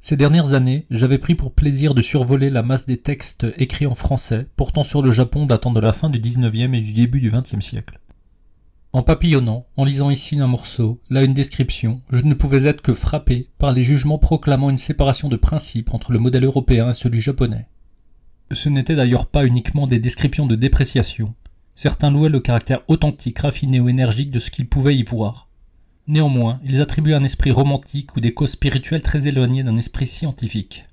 Ces dernières années, j'avais pris pour plaisir de survoler la masse des textes écrits en français portant sur le Japon datant de la fin du 19e et du début du 20e siècle. En papillonnant, en lisant ici un morceau, là une description, je ne pouvais être que frappé par les jugements proclamant une séparation de principe entre le modèle européen et celui japonais. Ce n'était d'ailleurs pas uniquement des descriptions de dépréciation. Certains louaient le caractère authentique, raffiné ou énergique de ce qu'ils pouvaient y voir. Néanmoins, ils attribuaient un esprit romantique ou des causes spirituelles très éloignées d'un esprit scientifique.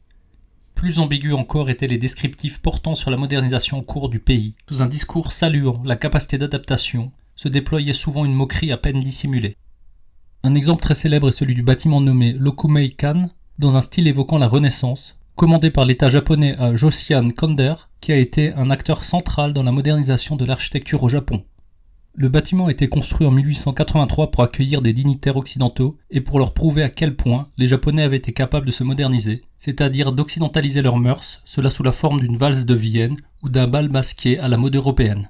Plus ambigus encore étaient les descriptifs portant sur la modernisation en cours du pays. Sous un discours saluant la capacité d'adaptation, se déployait souvent une moquerie à peine dissimulée. Un exemple très célèbre est celui du bâtiment nommé Rokumeikan, dans un style évoquant la Renaissance, commandé par l'État japonais à Josian Konder, qui a été un acteur central dans la modernisation de l'architecture au Japon. Le bâtiment a été construit en 1883 pour accueillir des dignitaires occidentaux et pour leur prouver à quel point les Japonais avaient été capables de se moderniser, c'est-à-dire d'occidentaliser leurs mœurs, cela sous la forme d'une valse de Vienne ou d'un bal masqué à la mode européenne.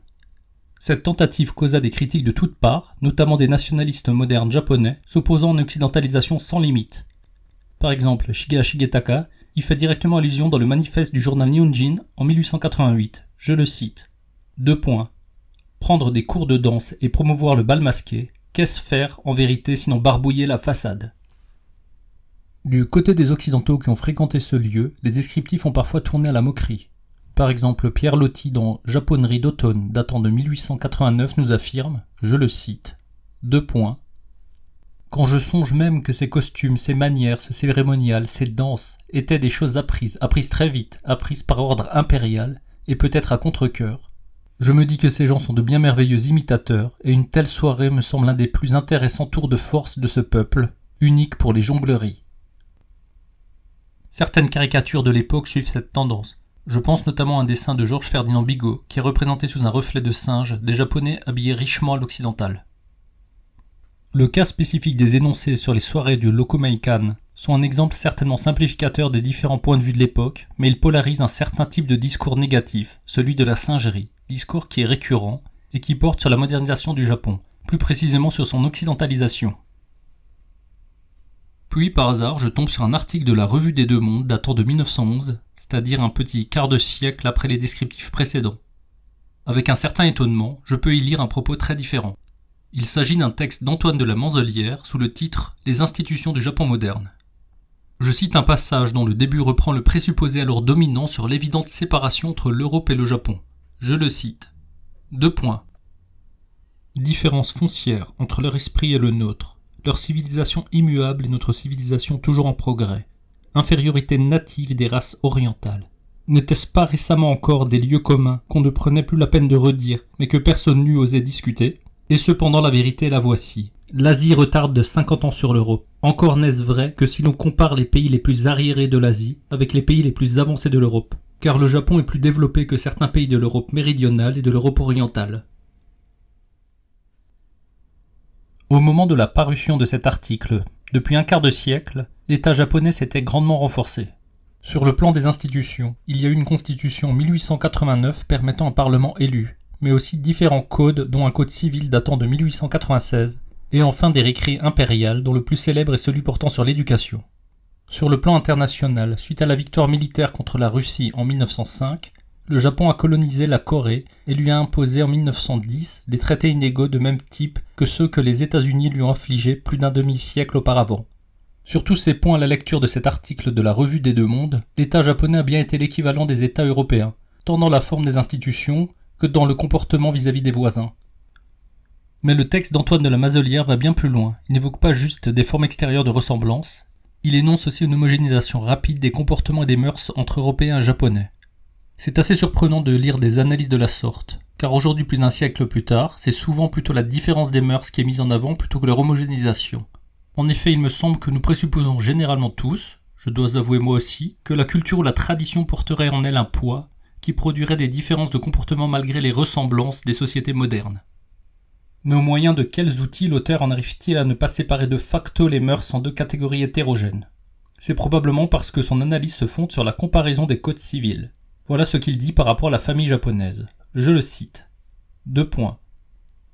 Cette tentative causa des critiques de toutes parts, notamment des nationalistes modernes japonais, s'opposant à une occidentalisation sans limite. Par exemple, Shigeya Shigetaka y fait directement allusion dans le manifeste du journal Nihonjin en 1888, je le cite. 2 points. Prendre des cours de danse et promouvoir le bal masqué, qu'est-ce faire en vérité sinon barbouiller la façade? Du côté des Occidentaux qui ont fréquenté ce lieu, les descriptifs ont parfois tourné à la moquerie. Par exemple, Pierre Loti dans Japonerie d'automne datant de 1889 nous affirme, je le cite, 2 points. Quand je songe même que ces costumes, ces manières, ce cérémonial, ces danses étaient des choses apprises très vite, apprises par ordre impérial et peut-être à contre-cœur, je me dis que ces gens sont de bien merveilleux imitateurs et une telle soirée me semble l'un des plus intéressants tours de force de ce peuple, unique pour les jongleries. Certaines caricatures de l'époque suivent cette tendance. Je pense notamment à un dessin de Georges Ferdinand Bigot qui est représenté sous un reflet de singe des Japonais habillés richement à l'occidental. Le cas spécifique des énoncés sur les soirées du Rokumeikan sont un exemple certainement simplificateur des différents points de vue de l'époque, mais ils polarisent un certain type de discours négatif, celui de la singerie, discours qui est récurrent et qui porte sur la modernisation du Japon, plus précisément sur son occidentalisation. Puis par hasard, je tombe sur un article de la Revue des Deux Mondes datant de 1911, c'est-à-dire un petit quart de siècle après les descriptifs précédents. Avec un certain étonnement, je peux y lire un propos très différent. Il s'agit d'un texte d'Antoine de la Manzelière sous le titre « Les institutions du Japon moderne ». Je cite un passage dont le début reprend le présupposé alors dominant sur l'évidente séparation entre l'Europe et le Japon. Je le cite. 2 points. Différence foncière entre leur esprit et le nôtre, leur civilisation immuable et notre civilisation toujours en progrès, infériorité native des races orientales. N'était-ce pas récemment encore des lieux communs qu'on ne prenait plus la peine de redire, mais que personne n'eût osé discuter? Et cependant la vérité la voici. L'Asie retarde de 50 ans sur l'Europe. Encore n'est-ce vrai que si l'on compare les pays les plus arriérés de l'Asie avec les pays les plus avancés de l'Europe, car le Japon est plus développé que certains pays de l'Europe méridionale et de l'Europe orientale. Au moment de la parution de cet article, depuis un quart de siècle, l'État japonais s'était grandement renforcé. Sur le plan des institutions, il y a eu une constitution en 1889 permettant un parlement élu, mais aussi différents codes dont un code civil datant de 1896, et enfin des récrits impériales dont le plus célèbre est celui portant sur l'éducation. Sur le plan international, suite à la victoire militaire contre la Russie en 1905, le Japon a colonisé la Corée et lui a imposé en 1910 des traités inégaux de même type que ceux que les États-Unis lui ont infligés plus d'un demi-siècle auparavant. Sur tous ces points à la lecture de cet article de la Revue des Deux Mondes, l'État japonais a bien été l'équivalent des États européens, tant dans la forme des institutions que dans le comportement vis-à-vis des voisins. Mais le texte d'Antoine de la Manzelière va bien plus loin, il n'évoque pas juste des formes extérieures de ressemblance, il énonce aussi une homogénéisation rapide des comportements et des mœurs entre Européens et Japonais. C'est assez surprenant de lire des analyses de la sorte, car aujourd'hui plus d'un siècle plus tard, c'est souvent plutôt la différence des mœurs qui est mise en avant plutôt que leur homogénéisation. En effet, il me semble que nous présupposons généralement tous, je dois avouer moi aussi, que la culture ou la tradition porterait en elle un poids qui produirait des différences de comportement malgré les ressemblances des sociétés modernes. Mais au moyen de quels outils l'auteur en arrive-t-il à ne pas séparer de facto les mœurs en deux catégories hétérogènes? C'est probablement parce que son analyse se fonde sur la comparaison des codes civils. Voilà ce qu'il dit par rapport à la famille japonaise. Je le cite. 2 points.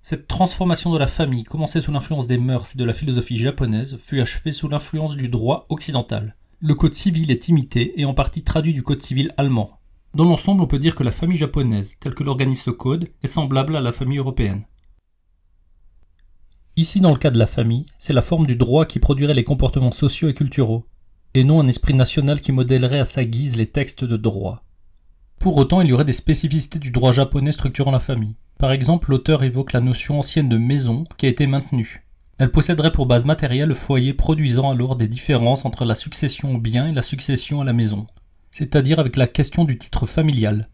Cette transformation de la famille, commencée sous l'influence des mœurs et de la philosophie japonaise, fut achevée sous l'influence du droit occidental. Le code civil est imité et en partie traduit du code civil allemand. Dans l'ensemble, on peut dire que la famille japonaise, telle que l'organise ce code, est semblable à la famille européenne. Ici, dans le cas de la famille, c'est la forme du droit qui produirait les comportements sociaux et culturels, et non un esprit national qui modèlerait à sa guise les textes de droit. Pour autant, il y aurait des spécificités du droit japonais structurant la famille. Par exemple, l'auteur évoque la notion ancienne de maison qui a été maintenue. Elle posséderait pour base matérielle le foyer, produisant alors des différences entre la succession au bien et la succession à la maison, c'est-à-dire avec la question du titre familial.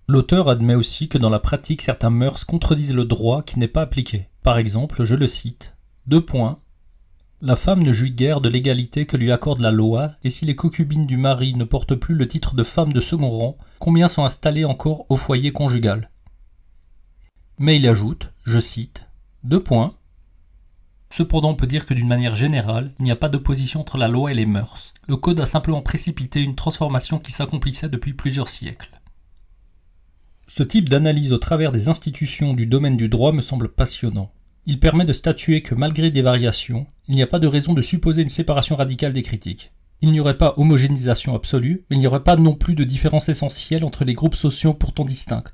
L'auteur admet aussi que dans la pratique, certains mœurs contredisent le droit qui n'est pas appliqué. Par exemple, je le cite, La femme ne jouit guère de l'égalité que lui accorde la loi, et si les concubines du mari ne portent plus le titre de femme de second rang, combien sont installées encore au foyer conjugal ? Mais il ajoute, je cite, Cependant, on peut dire que d'une manière générale, il n'y a pas d'opposition entre la loi et les mœurs. Le code a simplement précipité une transformation qui s'accomplissait depuis plusieurs siècles. Ce type d'analyse au travers des institutions du domaine du droit me semble passionnant. Il permet de statuer que malgré des variations, il n'y a pas de raison de supposer une séparation radicale des critiques. Il n'y aurait pas homogénéisation absolue, mais il n'y aurait pas non plus de différence essentielle entre les groupes sociaux pourtant distincts.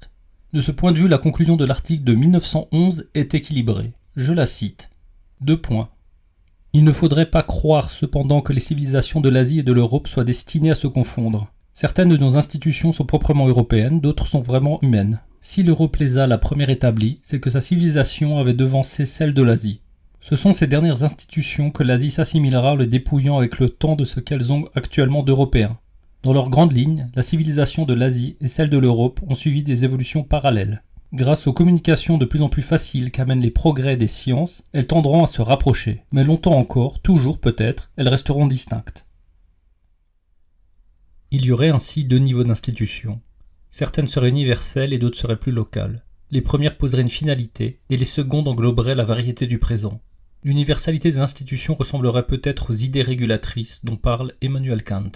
De ce point de vue, la conclusion de l'article de 1911 est équilibrée. Je la cite. Il ne faudrait pas croire cependant que les civilisations de l'Asie et de l'Europe soient destinées à se confondre. Certaines de nos institutions sont proprement européennes, d'autres sont vraiment humaines. Si l'Europe les a la première établie, c'est que sa civilisation avait devancé celle de l'Asie. Ce sont ces dernières institutions que l'Asie s'assimilera en le dépouillant avec le temps de ce qu'elles ont actuellement d'européens. Dans leurs grandes lignes, la civilisation de l'Asie et celle de l'Europe ont suivi des évolutions parallèles. Grâce aux communications de plus en plus faciles qu'amènent les progrès des sciences, elles tendront à se rapprocher. Mais longtemps encore, toujours peut-être, elles resteront distinctes. Il y aurait ainsi deux niveaux d'institutions. Certaines seraient universelles et d'autres seraient plus locales. Les premières poseraient une finalité, et les secondes engloberaient la variété du présent. L'universalité des institutions ressemblerait peut-être aux idées régulatrices dont parle Emmanuel Kant.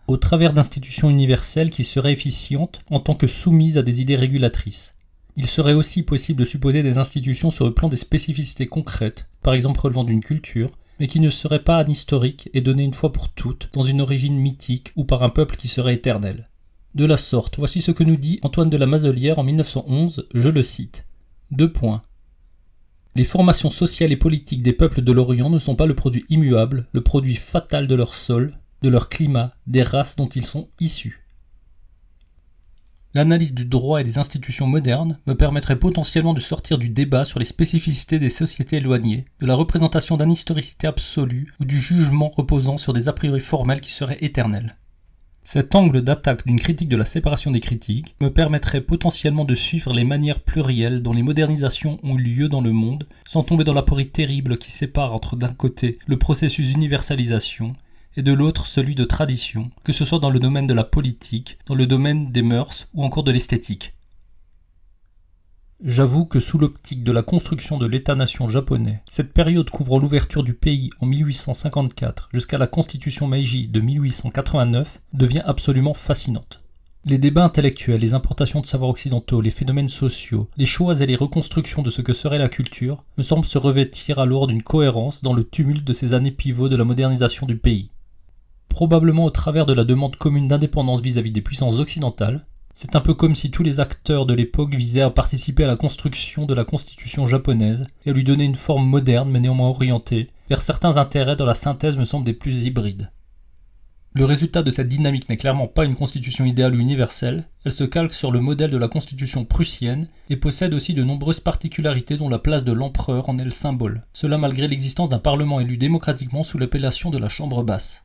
Au travers d'institutions universelles qui seraient efficientes en tant que soumises à des idées régulatrices. Il serait aussi possible de supposer des institutions sur le plan des spécificités concrètes, par exemple relevant d'une culture, mais qui ne seraient pas anhistoriques et données une fois pour toutes dans une origine mythique ou par un peuple qui serait éternel. De la sorte, voici ce que nous dit Antoine de la Mazelière en 1911, je le cite. Les formations sociales et politiques des peuples de l'Orient ne sont pas le produit immuable, le produit fatal de leur sol, de leur climat, des races dont ils sont issus. L'analyse du droit et des institutions modernes me permettrait potentiellement de sortir du débat sur les spécificités des sociétés éloignées, de la représentation d'une historicité absolue ou du jugement reposant sur des a priori formels qui seraient éternels. Cet angle d'attaque d'une critique de la séparation des critiques me permettrait potentiellement de suivre les manières plurielles dont les modernisations ont eu lieu dans le monde, sans tomber dans la porie terrible qui sépare entre d'un côté le processus d'universalisation et de l'autre celui de tradition, que ce soit dans le domaine de la politique, dans le domaine des mœurs ou encore de l'esthétique. J'avoue que sous l'optique de la construction de l'État-nation japonais, cette période couvrant l'ouverture du pays en 1854 jusqu'à la constitution Meiji de 1889 devient absolument fascinante. Les débats intellectuels, les importations de savoirs occidentaux, les phénomènes sociaux, les choix et les reconstructions de ce que serait la culture me semblent se revêtir alors d'une cohérence dans le tumulte de ces années pivots de la modernisation du pays. Probablement au travers de la demande commune d'indépendance vis-à-vis des puissances occidentales, c'est un peu comme si tous les acteurs de l'époque visaient à participer à la construction de la constitution japonaise et à lui donner une forme moderne mais néanmoins orientée vers certains intérêts dont la synthèse me semble des plus hybrides. Le résultat de cette dynamique n'est clairement pas une constitution idéale ou universelle, elle se calque sur le modèle de la constitution prussienne et possède aussi de nombreuses particularités dont la place de l'empereur en est le symbole, cela malgré l'existence d'un parlement élu démocratiquement sous l'appellation de la chambre basse.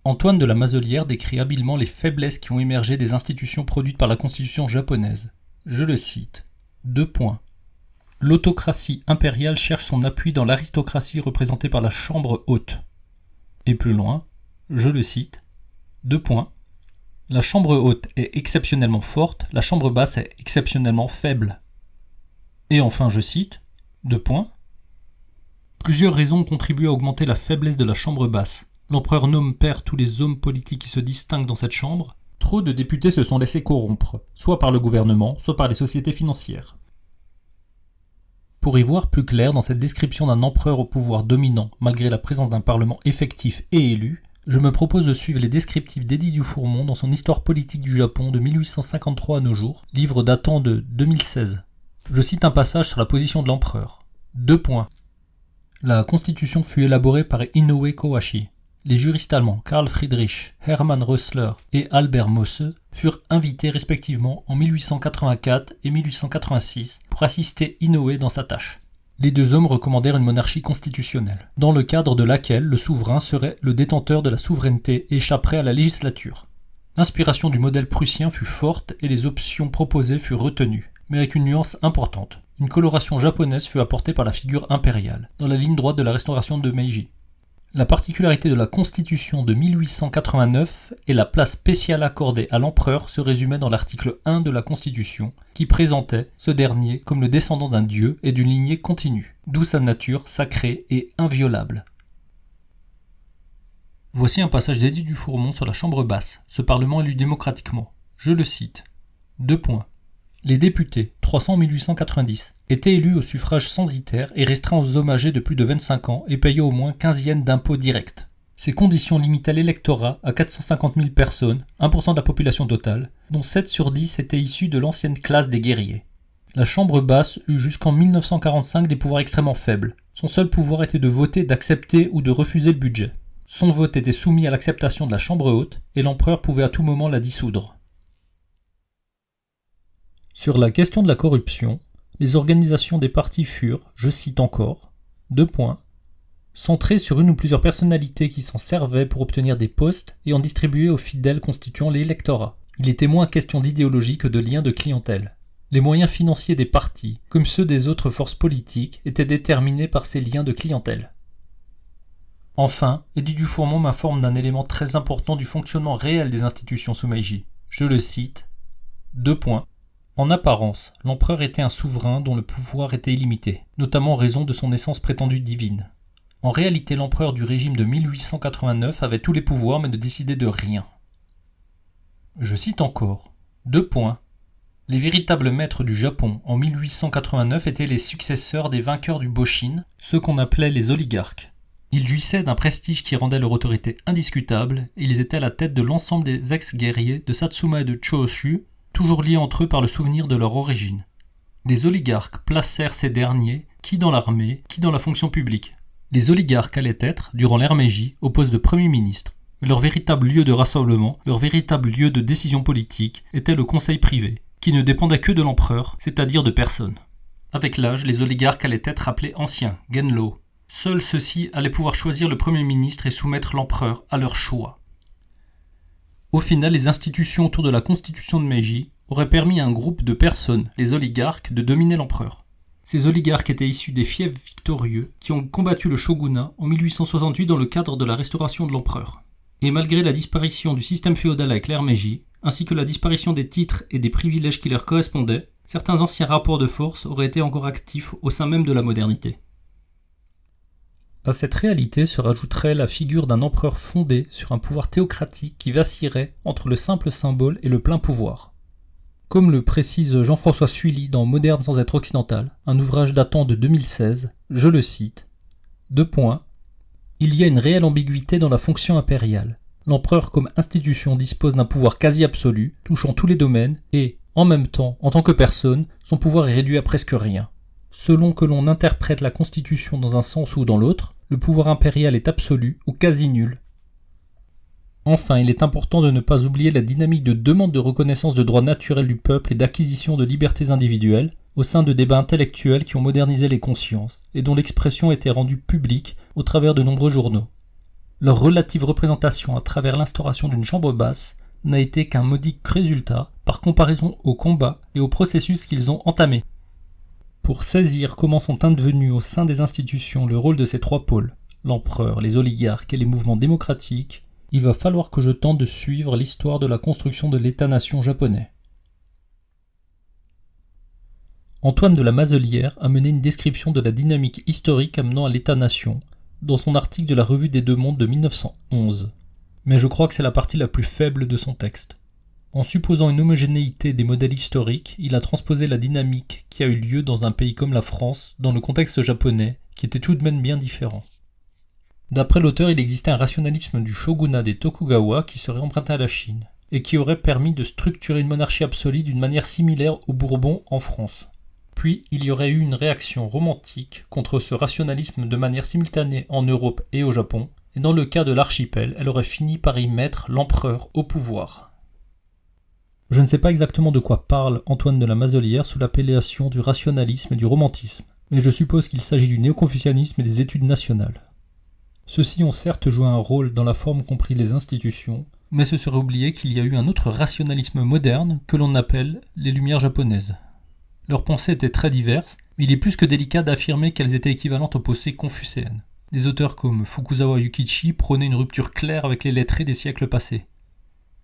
Antoine de la Mazelière décrit habilement les faiblesses qui ont émergé des institutions produites par la constitution japonaise. Je le cite. L'autocratie impériale cherche son appui dans l'aristocratie représentée par la chambre haute. Et plus loin, je le cite. La chambre haute est exceptionnellement forte, la chambre basse est exceptionnellement faible. Et enfin, je cite. Plusieurs raisons ont contribué à augmenter la faiblesse de la chambre basse. L'empereur nomme père tous les hommes politiques qui se distinguent dans cette chambre. Trop de députés se sont laissés corrompre, soit par le gouvernement, soit par les sociétés financières. Pour y voir plus clair dans cette description d'un empereur au pouvoir dominant malgré la présence d'un parlement effectif et élu, je me propose de suivre les descriptifs d'Édith Dufourmont dans son Histoire politique du Japon de 1853 à nos jours, livre datant de 2016. Je cite un passage sur la position de l'empereur. 2 points. La constitution fut élaborée par Inoue Kowashi. Les juristes allemands Karl Friedrich, Hermann Rössler et Albert Mosse furent invités respectivement en 1884 et 1886 pour assister Inoue dans sa tâche. Les deux hommes recommandèrent une monarchie constitutionnelle, dans le cadre de laquelle le souverain serait le détenteur de la souveraineté et échapperait à la législature. L'inspiration du modèle prussien fut forte et les options proposées furent retenues, mais avec une nuance importante. Une coloration japonaise fut apportée par la figure impériale, dans la ligne droite de la restauration de Meiji. La particularité de la Constitution de 1889 et la place spéciale accordée à l'empereur se résumait dans l'article 1 de la Constitution, qui présentait ce dernier comme le descendant d'un dieu et d'une lignée continue, d'où sa nature sacrée et inviolable. Voici un passage d'Édith Dufourmont sur la Chambre basse, ce Parlement élu démocratiquement. Je le cite. 2 points. Les députés, 300 en 1890, étaient élus au suffrage censitaire et restreints aux hommes âgés de plus de 25 ans et payaient au moins 15 yens d'impôts directs. Ces conditions limitaient l'électorat à 450 000 personnes, 1% de la population totale, dont 7 sur 10 étaient issus de l'ancienne classe des guerriers. La Chambre basse eut jusqu'en 1945 des pouvoirs extrêmement faibles. Son seul pouvoir était de voter, d'accepter ou de refuser le budget. Son vote était soumis à l'acceptation de la Chambre haute et l'empereur pouvait à tout moment la dissoudre. Sur la question de la corruption, les organisations des partis furent, je cite encore, 2 points, centrées sur une ou plusieurs personnalités qui s'en servaient pour obtenir des postes et en distribuer aux fidèles constituant l'électorat. Il était moins question d'idéologie que de liens de clientèle. Les moyens financiers des partis, comme ceux des autres forces politiques, étaient déterminés par ces liens de clientèle. Enfin, Édith Dufourmont m'informe d'un élément très important du fonctionnement réel des institutions sous Meiji. Je le cite, 2 points. En apparence, l'empereur était un souverain dont le pouvoir était illimité, notamment en raison de son essence prétendue divine. En réalité, l'empereur du régime de 1889 avait tous les pouvoirs mais ne décidait de rien. Je cite encore, 2 points. Les véritables maîtres du Japon en 1889 étaient les successeurs des vainqueurs du Boshin, ceux qu'on appelait les oligarques. Ils jouissaient d'un prestige qui rendait leur autorité indiscutable et ils étaient à la tête de l'ensemble des ex-guerriers de Satsuma et de Chōshū, toujours liés entre eux par le souvenir de leur origine. Les oligarques placèrent ces derniers, qui dans l'armée, qui dans la fonction publique. Les oligarques allaient être, durant l'ère Meiji, au poste de Premier ministre. Mais leur véritable lieu de rassemblement, leur véritable lieu de décision politique, était le conseil privé, qui ne dépendait que de l'empereur, c'est-à-dire de personne. Avec l'âge, les oligarques allaient être appelés anciens, Genro. Seuls ceux-ci allaient pouvoir choisir le Premier ministre et soumettre l'empereur à leur choix. Au final, les institutions autour de la constitution de Meiji auraient permis à un groupe de personnes, les oligarques, de dominer l'empereur. Ces oligarques étaient issus des fiefs victorieux qui ont combattu le shogunat en 1868 dans le cadre de la restauration de l'empereur. Et malgré la disparition du système féodal avec l'ère Meiji, ainsi que la disparition des titres et des privilèges qui leur correspondaient, certains anciens rapports de force auraient été encore actifs au sein même de la modernité. À cette réalité se rajouterait la figure d'un empereur fondé sur un pouvoir théocratique qui vacillerait entre le simple symbole et le plein pouvoir. Comme le précise Jean-François Sully dans Moderne sans être occidental, un ouvrage datant de 2016, je le cite, 2 points. Il y a une réelle ambiguïté dans la fonction impériale. L'empereur comme institution dispose d'un pouvoir quasi absolu, touchant tous les domaines, et, en même temps, en tant que personne, son pouvoir est réduit à presque rien. Selon que l'on interprète la Constitution dans un sens ou dans l'autre, le pouvoir impérial est absolu ou quasi nul. Enfin, il est important de ne pas oublier la dynamique de demande de reconnaissance de droits naturels du peuple et d'acquisition de libertés individuelles au sein de débats intellectuels qui ont modernisé les consciences et dont l'expression était rendue publique au travers de nombreux journaux. Leur relative représentation à travers l'instauration d'une chambre basse n'a été qu'un modique résultat par comparaison aux combats et aux processus qu'ils ont entamés. Pour saisir comment sont advenus au sein des institutions le rôle de ces 3 pôles, l'empereur, les oligarques et les mouvements démocratiques, il va falloir que je tente de suivre l'histoire de la construction de l'État-nation japonais. Antoine de la Mazelière a mené une description de la dynamique historique amenant à l'État-nation dans son article de la Revue des Deux Mondes de 1911, mais je crois que c'est la partie la plus faible de son texte. En supposant une homogénéité des modèles historiques, il a transposé la dynamique qui a eu lieu dans un pays comme la France dans le contexte japonais, qui était tout de même bien différent. D'après l'auteur, il existait un rationalisme du shogunat des Tokugawa qui serait emprunté à la Chine, et qui aurait permis de structurer une monarchie absolue d'une manière similaire aux Bourbons en France. Puis, il y aurait eu une réaction romantique contre ce rationalisme de manière simultanée en Europe et au Japon, et dans le cas de l'archipel, elle aurait fini par y mettre l'empereur au pouvoir. Je ne sais pas exactement de quoi parle Antoine de la Mazelière sous l'appellation du rationalisme et du romantisme, mais je suppose qu'il s'agit du néo-confucianisme et des études nationales. Ceux-ci ont certes joué un rôle dans la forme qu'ont pris les institutions, mais ce serait oublier qu'il y a eu un autre rationalisme moderne que l'on appelle les Lumières japonaises. Leurs pensées étaient très diverses, mais il est plus que délicat d'affirmer qu'elles étaient équivalentes aux pensées confucéennes. Des auteurs comme Fukuzawa Yukichi prônaient une rupture claire avec les lettrés des siècles passés.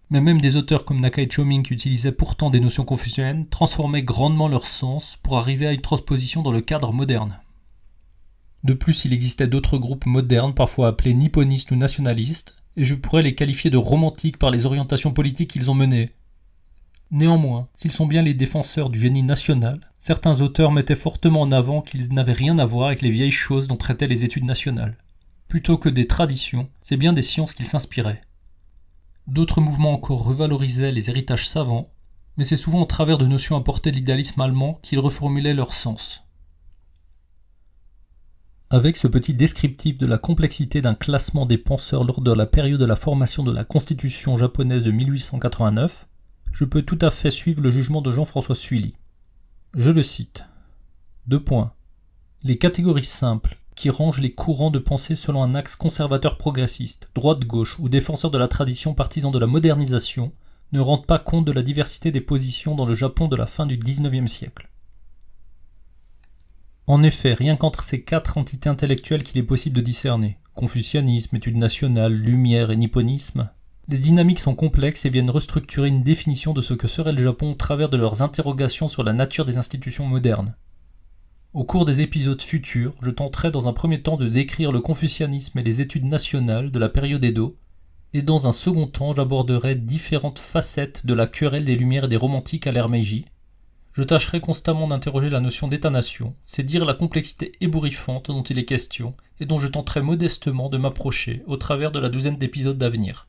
Mais même des auteurs comme Nakai Choming, qui utilisaient pourtant des notions confucéennes, transformaient grandement leur sens pour arriver à une transposition dans le cadre moderne. De plus, il existait d'autres groupes modernes, parfois appelés nipponistes ou nationalistes, et je pourrais les qualifier de romantiques par les orientations politiques qu'ils ont menées. Néanmoins, s'ils sont bien les défenseurs du génie national, certains auteurs mettaient fortement en avant qu'ils n'avaient rien à voir avec les vieilles choses dont traitaient les études nationales. Plutôt que des traditions, c'est bien des sciences qu'ils s'inspiraient. D'autres mouvements encore revalorisaient les héritages savants, mais c'est souvent au travers de notions apportées de l'idéalisme allemand qu'ils reformulaient leur sens. Avec ce petit descriptif de la complexité d'un classement des penseurs lors de la période de la formation de la Constitution japonaise de 1889, je peux tout à fait suivre le jugement de Jean-François Sully. Je le cite. 2 points. Les catégories simples, qui rangent les courants de pensée selon un axe conservateur-progressiste, droite-gauche ou défenseur de la tradition partisan de la modernisation, ne rendent pas compte de la diversité des positions dans le Japon de la fin du XIXe siècle. En effet, rien qu'entre ces 4 entités intellectuelles qu'il est possible de discerner, confucianisme, études nationales, lumière et nipponisme, les dynamiques sont complexes et viennent restructurer une définition de ce que serait le Japon au travers de leurs interrogations sur la nature des institutions modernes. Au cours des épisodes futurs, je tenterai dans un premier temps de décrire le confucianisme et les études nationales de la période Edo, et dans un second temps j'aborderai différentes facettes de la querelle des Lumières et des romantiques à l'ère Meiji. Je tâcherai constamment d'interroger la notion d'État-nation, c'est dire la complexité ébouriffante dont il est question, et dont je tenterai modestement de m'approcher au travers de la douzaine d'épisodes d'avenir.